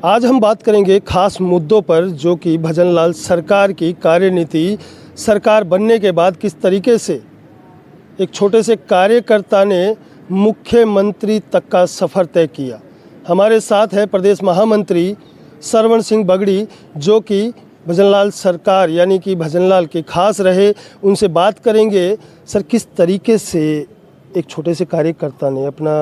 आज हम बात करेंगे खास मुद्दों पर जो कि भजनलाल सरकार की कार्यनीति, सरकार बनने के बाद किस तरीके से एक छोटे से कार्यकर्ता ने मुख्यमंत्री तक का सफ़र तय किया। हमारे साथ है प्रदेश महामंत्री सरवण सिंह बगड़ी, जो कि भजनलाल सरकार यानी कि भजनलाल के खास रहे। उनसे बात करेंगे सर, किस तरीके से एक छोटे से कार्यकर्ता ने अपना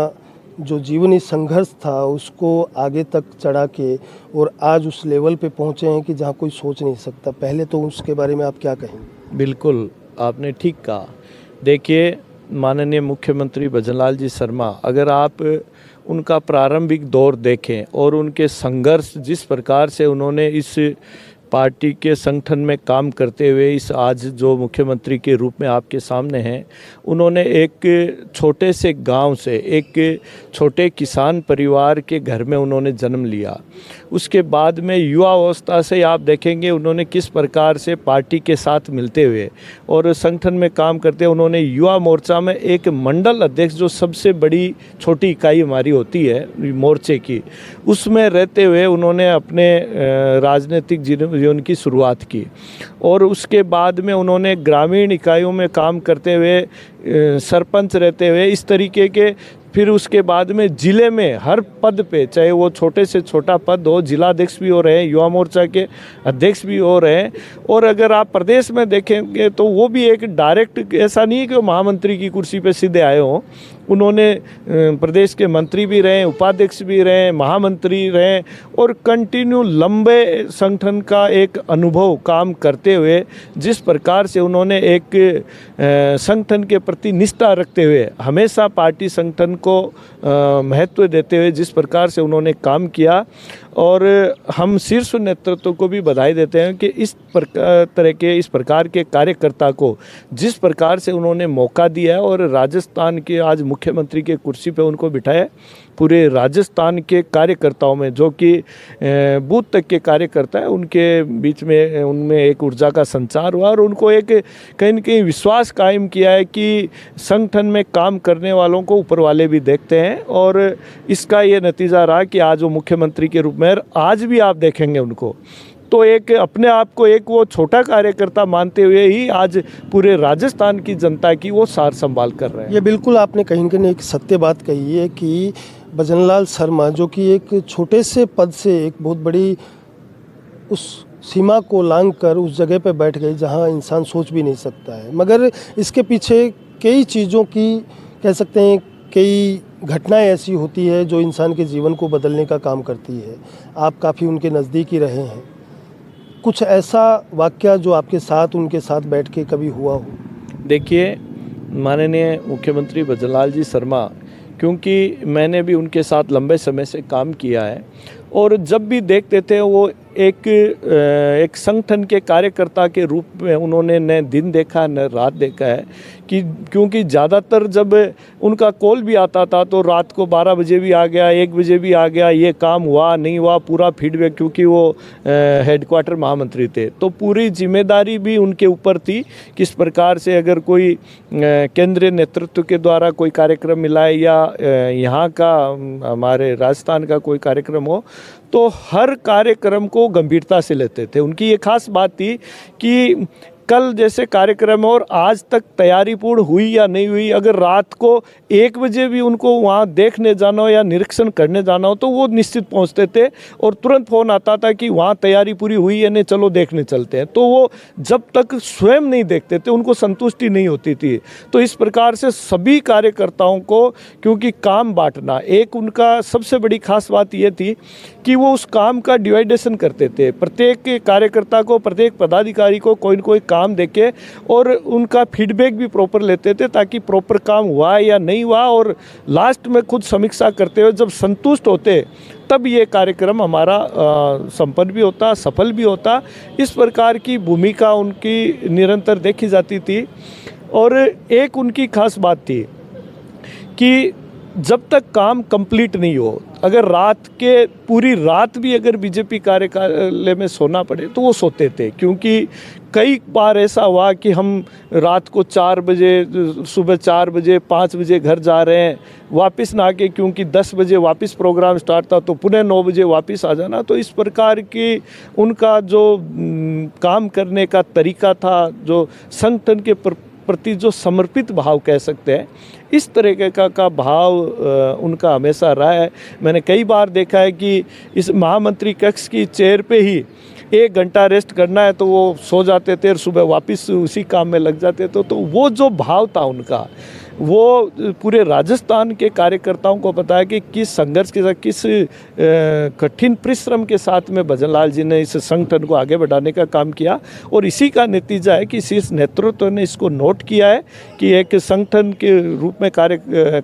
जो जीवनी संघर्ष था उसको आगे तक चढ़ा के और आज उस लेवल पे पहुँचे हैं कि जहाँ कोई सोच नहीं सकता। पहले तो उसके बारे में आप क्या कहेंगे? बिल्कुल, आपने ठीक कहा। देखिए, माननीय मुख्यमंत्री भजनलाल जी शर्मा, अगर आप उनका प्रारंभिक दौर देखें और उनके संघर्ष जिस प्रकार से उन्होंने इस पार्टी के संगठन में काम करते हुए इस आज जो मुख्यमंत्री के रूप में आपके सामने हैं, उन्होंने एक छोटे से गांव से एक छोटे किसान परिवार के घर में उन्होंने जन्म लिया। उसके बाद में युवा अवस्था से आप देखेंगे उन्होंने किस प्रकार से पार्टी के साथ मिलते हुए और संगठन में काम करते, उन्होंने युवा मोर्चा में एक मंडल अध्यक्ष, जो सबसे बड़ी छोटी इकाई हमारी होती है मोर्चे की, उसमें रहते हुए उन्होंने अपने राजनीतिक जीवन की शुरुआत की। और उसके बाद में उन्होंने ग्रामीण इकाइयों में काम करते हुए सरपंच रहते हुए इस तरीके के, फिर उसके बाद में ज़िले में हर पद पे, चाहे वो छोटे से छोटा पद हो, जिलाध्यक्ष भी हो रहे हैं, युवा मोर्चा के अध्यक्ष भी हो रहे हैं। और अगर आप प्रदेश में देखेंगे तो वो भी एक डायरेक्ट, ऐसा नहीं है कि वो महामंत्री की कुर्सी पे सीधे आए हों। उन्होंने प्रदेश के मंत्री भी रहे, उपाध्यक्ष भी रहे, महामंत्री रहे और कंटिन्यू लंबे संगठन का एक अनुभव काम करते हुए जिस प्रकार से उन्होंने एक संगठन के प्रति निष्ठा रखते हुए हमेशा पार्टी संगठन को महत्व देते हुए जिस प्रकार से उन्होंने काम किया, और हम शीर्ष नेतृत्व को भी बधाई देते हैं कि इस प्रकार के कार्यकर्ता को जिस प्रकार से उन्होंने मौका दिया और राजस्थान के आज मुख्यमंत्री के कुर्सी पे उनको बिठाया। पूरे राजस्थान के कार्यकर्ताओं में, जो कि बूथ तक के कार्यकर्ता है, उनके बीच में उनमें एक ऊर्जा का संचार हुआ और उनको एक कहीं न कहीं विश्वास कायम किया है कि संगठन में काम करने वालों को ऊपर वाले भी देखते हैं। और इसका ये नतीजा रहा कि आज वो मुख्यमंत्री के रूप में, आज भी आप देखेंगे उनको तो एक अपने आप को एक वो छोटा कार्यकर्ता मानते हुए ही आज पूरे राजस्थान की जनता की वो सार संभाल कर रहे हैं। ये बिल्कुल आपने कहीं न कहीं एक सत्य बात कही है कि भजनलाल शर्मा, जो कि एक छोटे से पद से एक बहुत बड़ी उस सीमा को लांघ कर उस जगह पे बैठ गए जहां इंसान सोच भी नहीं सकता है। मगर इसके पीछे कई चीज़ों की, कह सकते हैं, कई घटनाएं ऐसी होती है जो इंसान के जीवन को बदलने का काम करती है। आप काफ़ी उनके नज़दीक ही रहे हैं, कुछ ऐसा वाक़या जो आपके साथ, उनके साथ बैठ के कभी हुआ हो? देखिए, माननीय मुख्यमंत्री भजनलाल जी शर्मा, क्योंकि मैंने भी उनके साथ लंबे समय से काम किया है और जब भी देखते थे वो एक संगठन के कार्यकर्ता के रूप में उन्होंने न दिन देखा न रात देखा है कि क्योंकि ज़्यादातर जब उनका कॉल भी आता था तो रात को 12 बजे भी आ गया, 1 बजे भी आ गया, ये काम हुआ नहीं हुआ, पूरा फीडबैक, क्योंकि वो हेडक्वार्टर महामंत्री थे तो पूरी जिम्मेदारी भी उनके ऊपर थी। किस प्रकार से अगर कोई केंद्रीय नेतृत्व के द्वारा कोई कार्यक्रम मिला है या यहाँ का हमारे राजस्थान का कोई कार्यक्रम हो तो हर कार्यक्रम को गंभीरता से लेते थे। उनकी ये खास बात थी कि कल जैसे कार्यक्रम और आज तक तैयारी पूर्ण हुई या नहीं हुई, अगर रात को 1 बजे भी उनको वहाँ देखने जाना हो या निरीक्षण करने जाना हो तो वो निश्चित पहुँचते थे और तुरंत फ़ोन आता था कि वहाँ तैयारी पूरी हुई है, नहीं चलो देखने चलते हैं। तो वो जब तक स्वयं नहीं देखते थे उनको संतुष्टि नहीं होती थी। तो इस प्रकार से सभी कार्यकर्ताओं को, क्योंकि काम बांटना एक उनका सबसे बड़ी खास बात ये थी कि वो उस काम का डिवाइडेशन करते थे। प्रत्येक कार्यकर्ता को, प्रत्येक पदाधिकारी को कोई न कोई काम देके और उनका फीडबैक भी प्रॉपर लेते थे ताकि प्रॉपर काम हुआ या नहीं हुआ, और लास्ट में खुद समीक्षा करते हुए जब संतुष्ट होते तब ये कार्यक्रम हमारा संपन्न भी होता, सफल भी होता। इस प्रकार की भूमिका उनकी निरंतर देखी जाती थी। और एक उनकी खास बात थी कि जब तक काम कंप्लीट नहीं हो, अगर रात के पूरी रात भी अगर बीजेपी कार्यालय में सोना पड़े तो वो सोते थे, क्योंकि कई बार ऐसा हुआ कि हम रात को 4 बजे, सुबह 4 बजे 5 बजे घर जा रहे हैं, वापस ना आके, क्योंकि 10 बजे वापस प्रोग्राम स्टार्ट था तो पुनः 9 बजे वापस आ जाना। तो इस प्रकार की उनका जो काम करने का तरीका था, जो संगठन के प्रति जो समर्पित भाव कह सकते हैं, इस तरह का भाव उनका हमेशा रहा है। मैंने कई बार देखा है कि इस महामंत्री कक्ष की चेयर पे ही 1 घंटा रेस्ट करना है तो वो सो जाते थे और सुबह वापस उसी काम में लग जाते थे। तो वो जो भाव था उनका, वो पूरे राजस्थान के कार्यकर्ताओं को पता है कि किस संघर्ष के साथ, किस कठिन परिश्रम के साथ में भजन लाल जी ने इस संगठन को आगे बढ़ाने का काम किया। और इसी का नतीजा है कि शीर्ष नेतृत्व ने इसको नोट किया है कि एक संगठन के रूप में कार्य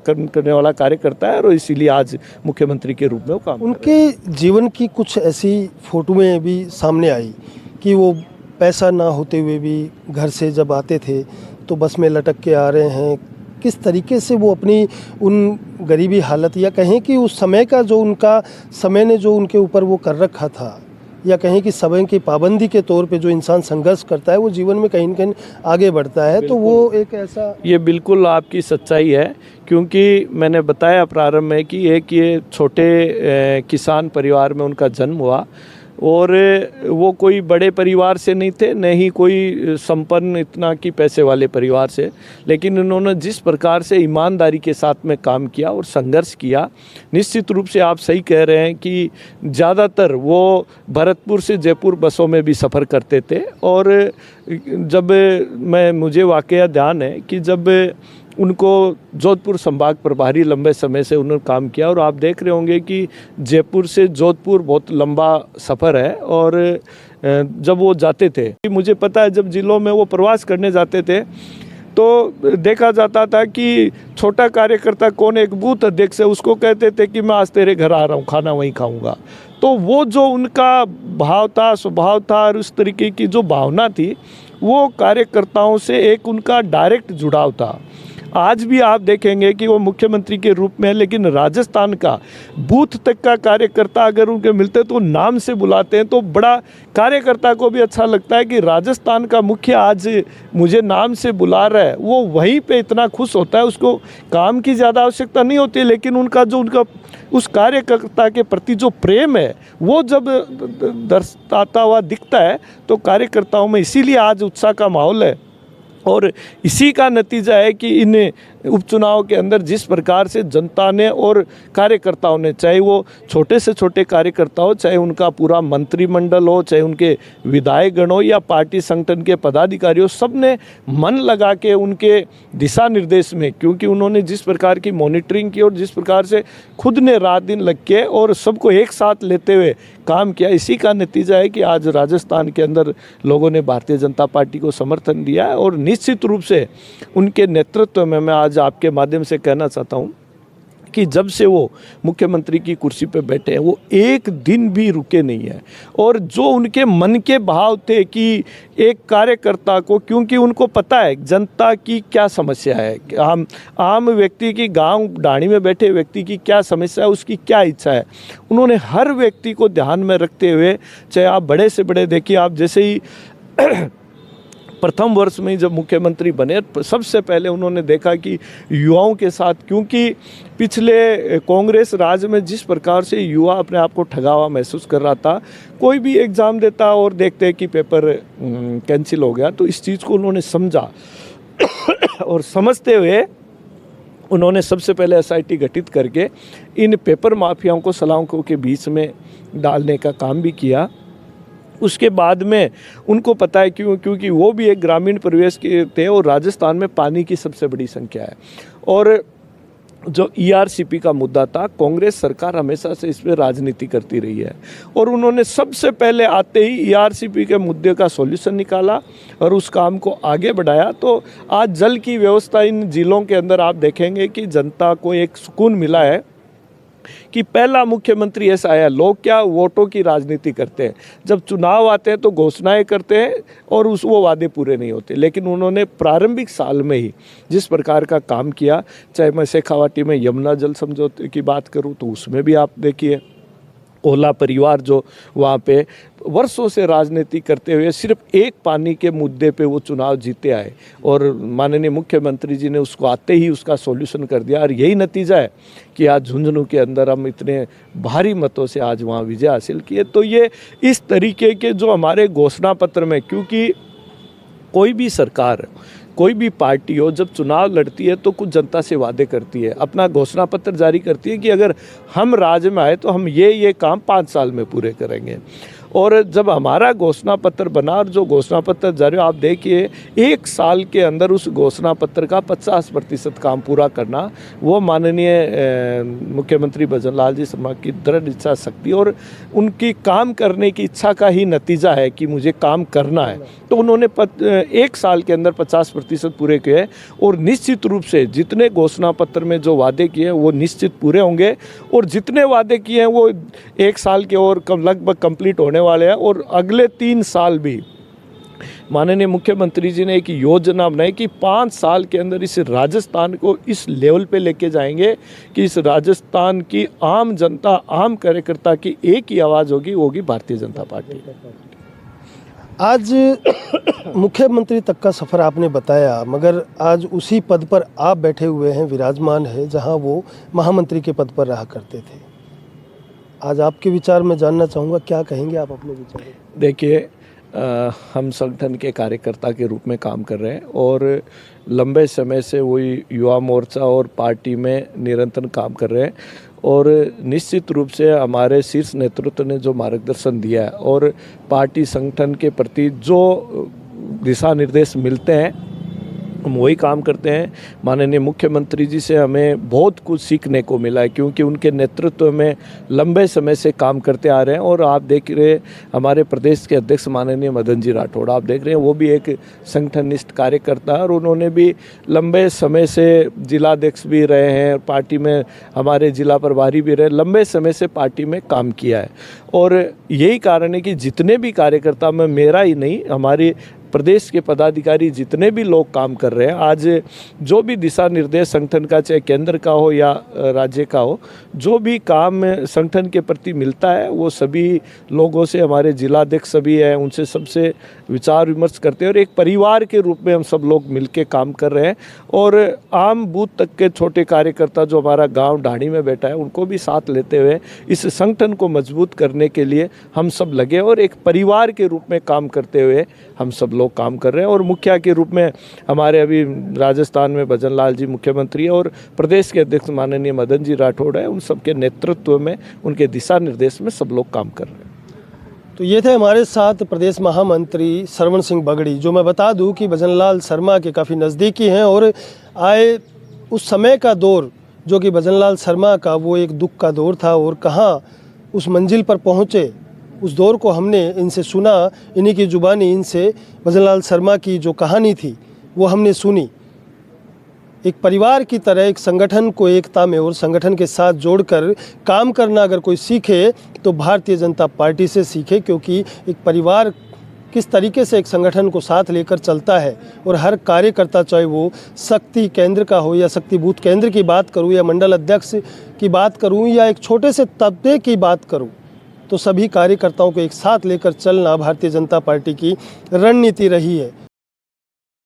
करने वाला कार्यकर्ता है, और इसीलिए आज मुख्यमंत्री के रूप में वो काम। उनके जीवन की कुछ ऐसी फोटोएं भी सामने आई कि वो पैसा ना होते हुए भी घर से जब आते थे तो बस में लटक के आ रहे हैं। किस तरीके से वो अपनी उन गरीबी हालत, या कहें कि उस समय का जो उनका समय ने जो उनके ऊपर वो कर रखा था, या कहें कि समय की पाबंदी के तौर पे जो इंसान संघर्ष करता है वो जीवन में कहीं न कहीं आगे बढ़ता है। तो वो एक ऐसा, ये बिल्कुल आपकी सच्चाई है, क्योंकि मैंने बताया प्रारंभ में कि एक ये छोटे किसान परिवार में उनका जन्म हुआ, और वो कोई बड़े परिवार से नहीं थे, न ही कोई संपन्न इतना कि पैसे वाले परिवार से, लेकिन उन्होंने जिस प्रकार से ईमानदारी के साथ में काम किया और संघर्ष किया, निश्चित रूप से आप सही कह रहे हैं कि ज़्यादातर वो भरतपुर से जयपुर बसों में भी सफ़र करते थे। और जब मुझे वाकया ध्यान है कि जब उनको जोधपुर संभाग प्रभारी लंबे समय से उन्होंने काम किया, और आप देख रहे होंगे कि जयपुर से जोधपुर बहुत लंबा सफ़र है, और जब वो जाते थे, मुझे पता है जब जिलों में वो प्रवास करने जाते थे तो देखा जाता था कि छोटा कार्यकर्ता कौन, एक बूथ अध्यक्ष है, उसको कहते थे कि मैं आज तेरे घर आ रहा हूँ, खाना वहीं खाऊंगा। तो वो जो उनका भाव था, स्वभाव था, और उस तरीके की जो भावना थी, वो कार्यकर्ताओं से एक उनका डायरेक्ट जुड़ाव था। आज भी आप देखेंगे कि वो मुख्यमंत्री के रूप में है, लेकिन राजस्थान का बूथ तक का कार्यकर्ता अगर उनके मिलते तो नाम से बुलाते हैं, तो बड़ा कार्यकर्ता को भी अच्छा लगता है कि राजस्थान का मुखिया आज मुझे नाम से बुला रहा है। वो वहीं पे इतना खुश होता है, उसको काम की ज़्यादा आवश्यकता नहीं होती, लेकिन उनका उस कार्यकर्ता के प्रति जो प्रेम है वो जब दर्शाता हुआ दिखता है तो कार्यकर्ताओं में, इसीलिए आज उत्साह का माहौल है। और इसी का नतीजा है कि इन उपचुनाव के अंदर जिस प्रकार से जनता ने और कार्यकर्ताओं ने, चाहे वो छोटे से छोटे कार्यकर्ता हो, चाहे उनका पूरा मंत्रिमंडल हो, चाहे उनके विधायकगण हो, या पार्टी संगठन के पदाधिकारी हो, सब ने मन लगा के उनके दिशा निर्देश में, क्योंकि उन्होंने जिस प्रकार की मॉनिटरिंग की और जिस प्रकार से खुद ने रात दिन लग के और सबको एक साथ लेते हुए काम किया, इसी का नतीजा है कि आज राजस्थान के अंदर लोगों ने भारतीय जनता पार्टी को समर्थन दिया है। और निश्चित रूप से उनके नेतृत्व में मैं आज आपके माध्यम से कहना चाहता हूं कि जब से वो मुख्यमंत्री की कुर्सी पे बैठे हैं, वो एक दिन भी रुके नहीं है। और जो उनके मन के भाव थे कि एक कार्यकर्ता को, क्योंकि उनको पता है जनता की क्या समस्या है, आम व्यक्ति की, गांव ढाणी में बैठे व्यक्ति की क्या समस्या है, उसकी क्या इच्छा है, उन्होंने हर व्यक्ति को ध्यान में रखते हुए, चाहे आप बड़े से बड़े देखिए, आप जैसे ही प्रथम वर्ष में जब मुख्यमंत्री बने, सबसे पहले उन्होंने देखा कि युवाओं के साथ, क्योंकि पिछले कांग्रेस राज में जिस प्रकार से युवा अपने आप को ठगा हुआ महसूस कर रहा था, कोई भी एग्ज़ाम देता और देखते कि पेपर कैंसिल हो गया, तो इस चीज़ को उन्होंने समझा और समझते हुए उन्होंने सबसे पहले एसआईटी गठित करके इन पेपर माफियाओं को सलाखों के बीच में डालने का काम भी किया। उसके बाद में उनको पता है क्योंकि वो भी एक ग्रामीण परिवेश के थे और राजस्थान में पानी की सबसे बड़ी संख्या है, और जो ईआरसीपी का मुद्दा था, कांग्रेस सरकार हमेशा से इस पर राजनीति करती रही है, और उन्होंने सबसे पहले आते ही ईआरसीपी के मुद्दे का सॉल्यूशन निकाला और उस काम को आगे बढ़ाया। तो आज जल की व्यवस्था इन जिलों के अंदर आप देखेंगे कि जनता को एक सुकून मिला है कि पहला मुख्यमंत्री ऐसा आया। लोग क्या वोटों की राजनीति करते हैं, जब चुनाव आते हैं तो घोषणाएं करते हैं और वो वादे पूरे नहीं होते। लेकिन उन्होंने प्रारंभिक साल में ही जिस प्रकार का काम किया, चाहे मैं शेखावाटी में यमुना जल समझौते की बात करूं तो उसमें भी आप देखिए ओला परिवार जो वहाँ पे वर्षों से राजनीति करते हुए सिर्फ एक पानी के मुद्दे पे वो चुनाव जीते आए और माननीय मुख्यमंत्री जी ने उसको आते ही उसका सॉल्यूशन कर दिया। और यही नतीजा है कि आज झुंझुनू के अंदर हम इतने भारी मतों से आज वहाँ विजय हासिल किए। तो ये इस तरीके के जो हमारे घोषणा पत्र में, क्योंकि कोई भी सरकार, कोई भी पार्टी हो, जब चुनाव लड़ती है तो कुछ जनता से वादे करती है, अपना घोषणा पत्र जारी करती है कि अगर हम राज्य में आए तो हम ये काम 5 साल में पूरे करेंगे। और जब हमारा घोषणा पत्र बना और जो घोषणा पत्र जारी, आप देखिए 1 साल के अंदर उस घोषणा पत्र का 50% काम पूरा करना, वो माननीय मुख्यमंत्री भजन लाल जी शर्मा की दृढ़ इच्छा शक्ति और उनकी काम करने की इच्छा का ही नतीजा है कि मुझे काम करना है। तो उन्होंने 1 साल के अंदर 50% पूरे किए और निश्चित रूप से जितने घोषणा पत्र में जो वादे किए वो निश्चित पूरे होंगे और जितने वादे किए हैं वो 1 साल के और लगभग कंप्लीट होने वाले हैं। और अगले 3 साल भी माननीय मुख्यमंत्री जी ने एक योजना बनाई कि 5 साल के अंदर इस राजस्थान को इस लेवल पे लेके जाएंगे कि इस राजस्थान की आम जनता, आम कार्यकर्ता की एक ही आवाज़ होगी भारतीय जनता पार्टी। आज मुख्यमंत्री तक का सफ़र आपने बताया, मगर आज उसी पद पर आप बैठे हुए हैं, विराजमान है जहां वो महामंत्री के पद पर रहा करते थे। आज आपके विचार में जानना चाहूँगा, क्या कहेंगे आप अपने विचार? देखिए, हम संगठन के कार्यकर्ता के रूप में काम कर रहे हैं और लंबे समय से वही युवा मोर्चा और पार्टी में निरंतर काम कर रहे हैं और निश्चित रूप से हमारे शीर्ष नेतृत्व ने जो मार्गदर्शन दिया है और पार्टी संगठन के प्रति जो दिशा निर्देश मिलते हैं हम वही काम करते हैं। माननीय मुख्यमंत्री जी से हमें बहुत कुछ सीखने को मिला है, क्योंकि उनके नेतृत्व में लंबे समय से काम करते आ रहे हैं। और आप देख रहे हमारे प्रदेश के अध्यक्ष माननीय मदन जी राठौड़, आप देख रहे हैं वो भी एक संगठनिष्ठ कार्यकर्ता है और उन्होंने भी लंबे समय से जिलाध्यक्ष भी रहे हैं, पार्टी में हमारे जिला प्रभारी भी रहे, लंबे समय से पार्टी में काम किया है। और यही कारण है कि जितने भी कार्यकर्ता में, मेरा ही नहीं, हमारी प्रदेश के पदाधिकारी जितने भी लोग काम कर रहे हैं, आज जो भी दिशा निर्देश संगठन का, चाहे केंद्र का हो या राज्य का हो, जो भी काम संगठन के प्रति मिलता है वो सभी लोगों से, हमारे जिलाध्यक्ष सभी हैं उनसे सबसे विचार विमर्श करते हैं और एक परिवार के रूप में हम सब लोग मिलके काम कर रहे हैं। और आम बूथ तक के छोटे कार्यकर्ता जो हमारा गांव ढाणी में बैठा है उनको भी साथ लेते हुए इस संगठन को मजबूत करने के लिए हम सब लगे और एक परिवार के रूप में काम करते हुए हम सब लोग काम कर रहे हैं। और मुखिया के रूप में हमारे अभी राजस्थान में भजन लाल जी मुख्यमंत्री है और प्रदेश के अध्यक्ष माननीय मदन जी राठौड़ है, उन सबके नेतृत्व में, उनके दिशा निर्देश में सब लोग काम कर रहे हैं। तो ये थे हमारे साथ प्रदेश महामंत्री सरवण सिंह बगड़ी, जो मैं बता दूं कि भजन लाल शर्मा के काफ़ी नज़दीकी हैं और आए उस समय का दौर जो कि भजन लाल शर्मा का वो एक दुख का दौर था और कहाँ उस मंजिल पर पहुँचे, उस दौर को हमने इनसे सुना, इन्हीं की ज़ुबानी इनसे भजन लाल शर्मा की जो कहानी थी वो हमने सुनी। एक परिवार की तरह एक संगठन को एकता में और संगठन के साथ जोड़कर काम करना अगर कोई सीखे तो भारतीय जनता पार्टी से सीखे, क्योंकि एक परिवार किस तरीके से एक संगठन को साथ लेकर चलता है और हर कार्यकर्ता, चाहे वो शक्ति केंद्र का हो या शक्ति बूथ केंद्र की बात करूं या मंडल अध्यक्ष की बात करूं या एक छोटे से तबके की बात करूं, तो सभी कार्यकर्ताओं को एक साथ लेकर चलना भारतीय जनता पार्टी की रणनीति रही है।